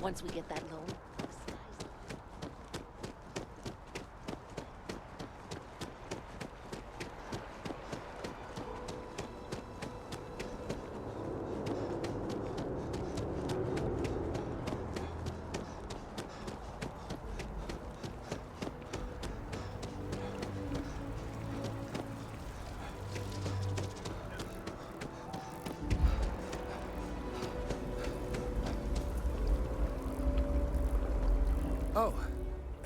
Once we get that loan, Oh,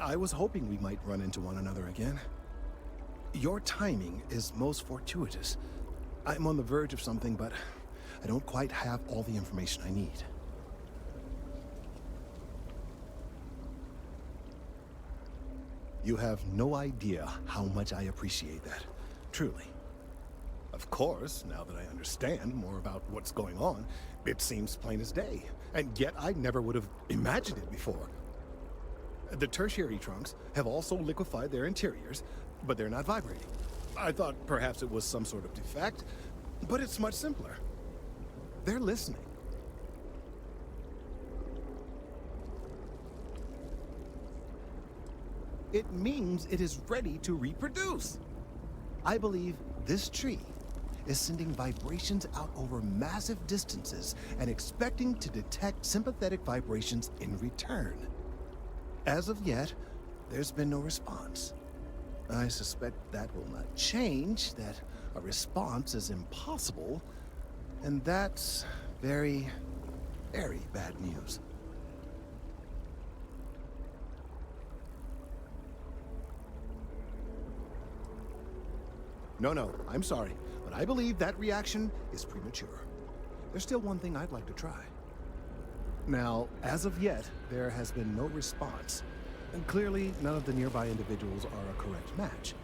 I was hoping we might run into one another again. Your timing is most fortuitous. I'm on the verge of something, but I don't quite have all the information I need. You have no idea how much I appreciate that. Truly. Of course, now that I understand more about what's going on, it seems plain as day. And yet I never would have imagined it before. The tertiary trunks have also liquefied their interiors, but they're not vibrating. I thought perhaps it was some sort of defect, but it's much simpler. They're listening. It means it is ready to reproduce. I believe this tree is sending vibrations out over massive distances and expecting to detect sympathetic vibrations in return. As of yet, there's been no response. I suspect that will not change, that a response is impossible, and that's very, very bad news. No, I'm sorry, but I believe that reaction is premature. There's still one thing I'd like to try. Now, as of yet, there has been no response, and clearly none of the nearby individuals are a correct match.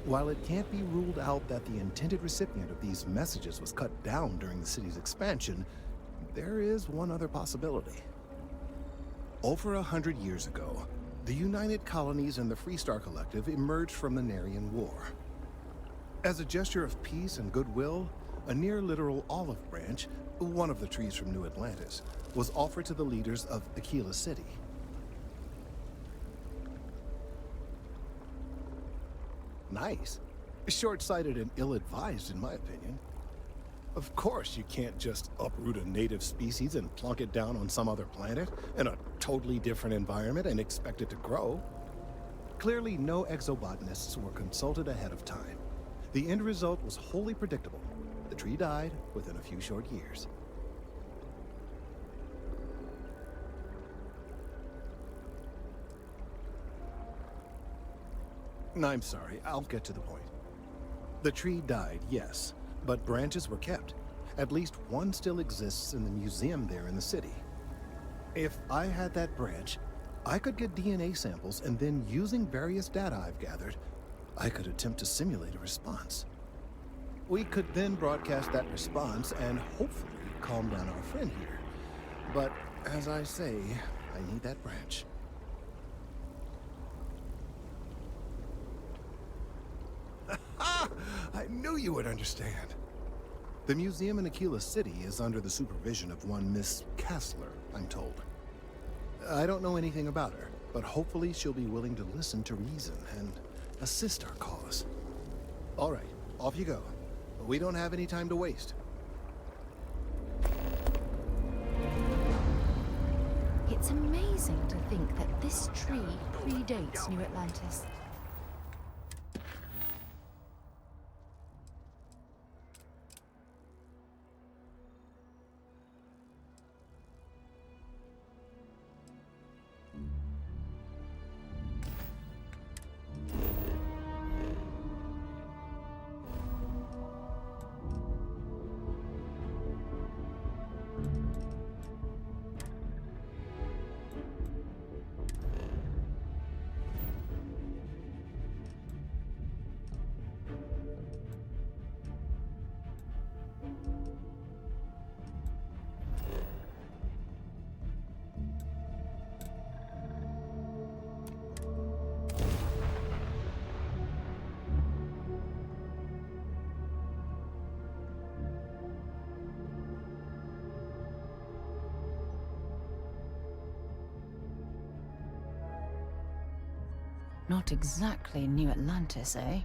While it can't be ruled out that the intended recipient of these messages was cut down during the city's expansion, there is one other possibility. Over 100 years ago, the United Colonies and the Freestar Collective emerged from the Narian War. As a gesture of peace and goodwill, a near-literal olive branch, one of the trees from New Atlantis, was offered to the leaders of Aquila City. Nice. Short-sighted and ill-advised, in my opinion. Of course, you can't just uproot a native species and plunk it down on some other planet in a totally different environment and expect it to grow. Clearly, no exobotanists were consulted ahead of time. The end result was wholly predictable. The tree died within a few short years. I'm sorry, I'll get to the point. The tree died, yes, but branches were kept. At least one still exists in the museum there in the city. If I had that branch, I could get DNA samples, and then using various data I've gathered, I could attempt to simulate a response. We could then broadcast that response and hopefully calm down our friend here. But as I say, I need that branch. I knew you would understand. The museum in Aquila City is under the supervision of one Miss Kessler, I'm told. I don't know anything about her, but hopefully she'll be willing to listen to reason and assist our cause. All right, off you go. We don't have any time to waste. It's amazing to think that this tree predates New Atlantis. Not exactly New Atlantis, eh?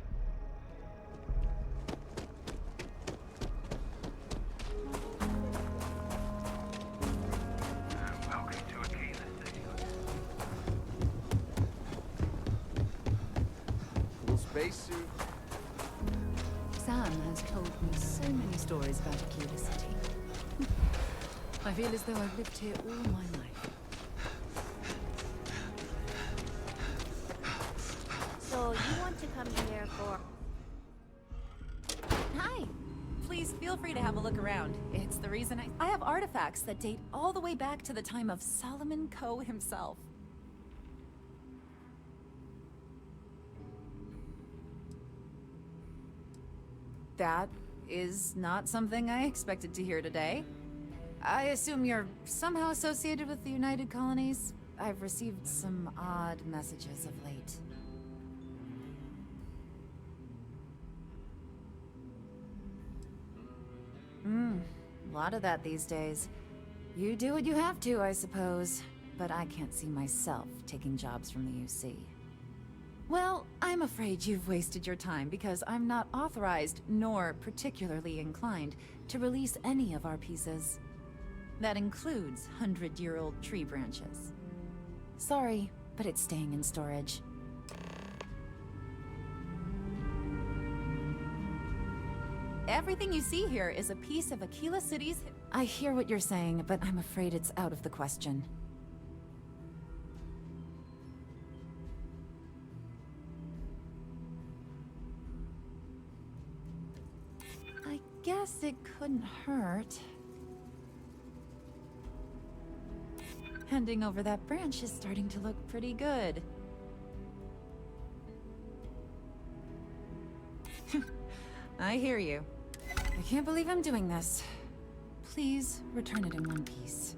Welcome to Aquila City. Full spacesuit. Sam has told me so many stories about Aquila City. I feel as though I've lived here all my life. So you want to come here for... Hi. Please feel free to have a look around. It's the reason I have artifacts that date all the way back to the time of Solomon Coe himself. That is not something I expected to hear today. I assume you're somehow associated with the United Colonies? I've received some odd messages of late. A lot of that these days. You do what you have to, I suppose. But I can't see myself taking jobs from the UC. Well, I'm afraid you've wasted your time because I'm not authorized, nor particularly inclined, to release any of our pieces. That includes 100-year-old tree branches. Sorry, but it's staying in storage. Everything you see here is a piece of Aquila City's... I hear what you're saying, but I'm afraid it's out of the question. I guess it couldn't hurt. Handing over that branch is starting to look pretty good. I hear you. I can't believe I'm doing this. Please return it in one piece.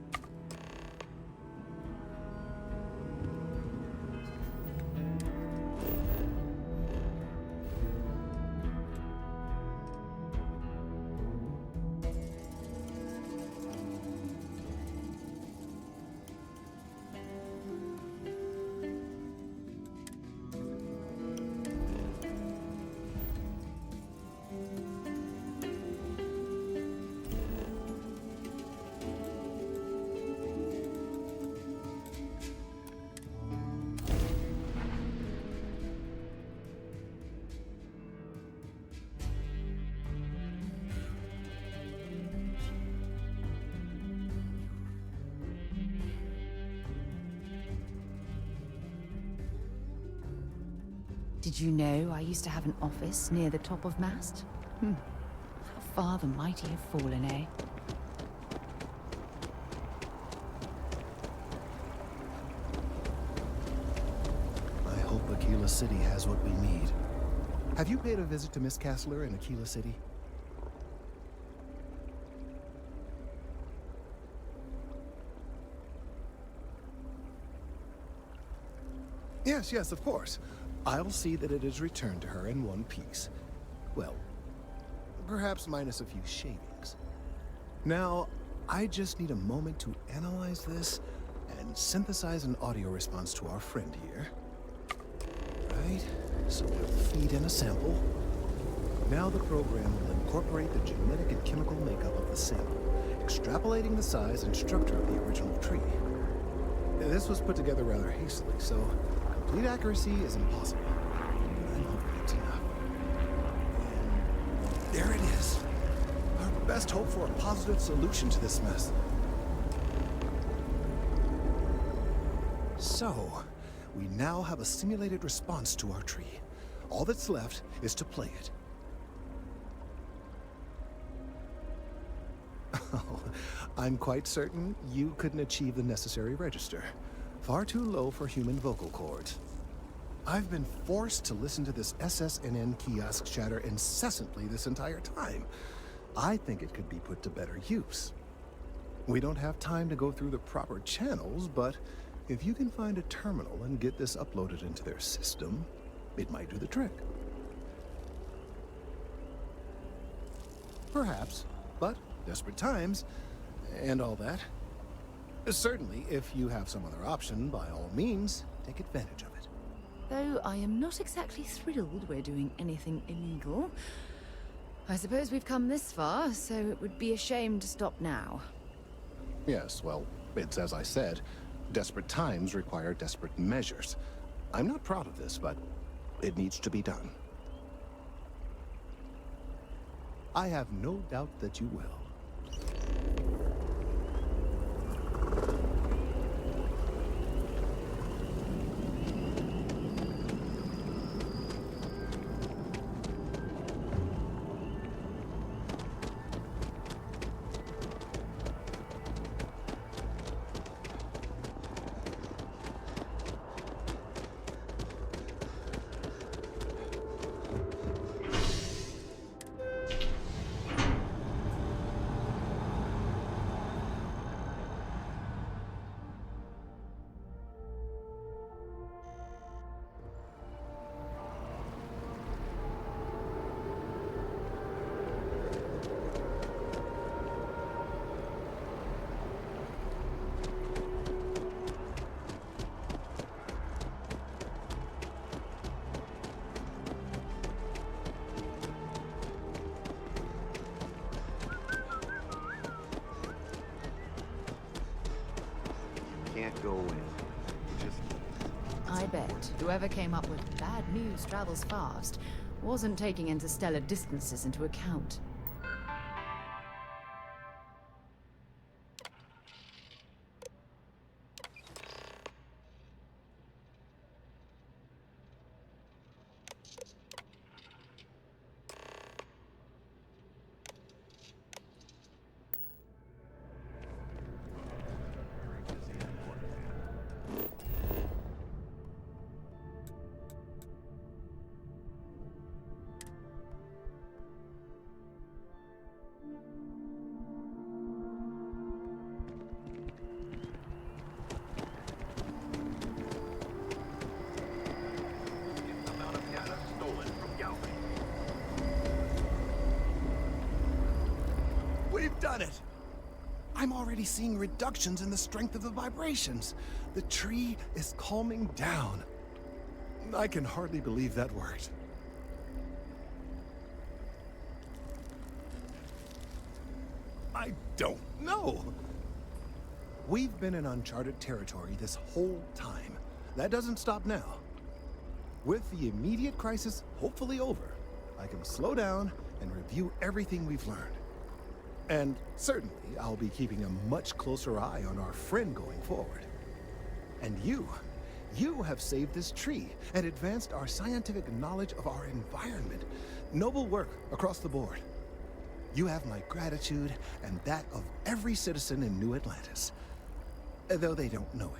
Did you know I used to have an office near the top of Mast? How far the mighty have fallen, eh? I hope Aquila City has what we need. Have you paid a visit to Miss Castler in Aquila City? Yes, of course. I'll see that it is returned to her in one piece. Well, perhaps minus a few shavings. Now, I just need a moment to analyze this and synthesize an audio response to our friend here. Right, so we'll feed in a sample. Now the program will incorporate the genetic and chemical makeup of the sample, extrapolating the size and structure of the original tree. This was put together rather hastily, so complete accuracy is impossible. I'm hoping it's enough. And there it is. Our best hope for a positive solution to this mess. So, we now have a simulated response to our tree. All that's left is to play it. Oh, I'm quite certain you couldn't achieve the necessary register. Far too low for human vocal cords. I've been forced to listen to this SSNN kiosk chatter incessantly this entire time. I think it could be put to better use. We don't have time to go through the proper channels, but if you can find a terminal and get this uploaded into their system, it might do the trick. Perhaps, but desperate times, and all that. Certainly, if you have some other option, by all means, take advantage of it. Though I am not exactly thrilled we're doing anything illegal. I suppose we've come this far, so it would be a shame to stop now. Yes, well, it's as I said. Desperate times require desperate measures. I'm not proud of this, but it needs to be done. I have no doubt that you will. Can't go in. Just I bet whoever came up with bad news travels fast wasn't taking interstellar distances into account. amount of data stolen from Galvin. We've done it! I'm already seeing reductions in the strength of the vibrations. The tree is calming down. I can hardly believe that worked. I don't know. We've been in uncharted territory this whole time. That doesn't stop now. With the immediate crisis hopefully over, I can slow down and review everything we've learned. And certainly, I'll be keeping a much closer eye on our friend going forward. And you have saved this tree and advanced our scientific knowledge of our environment. Noble work across the board. You have my gratitude and that of every citizen in New Atlantis, though they don't know it.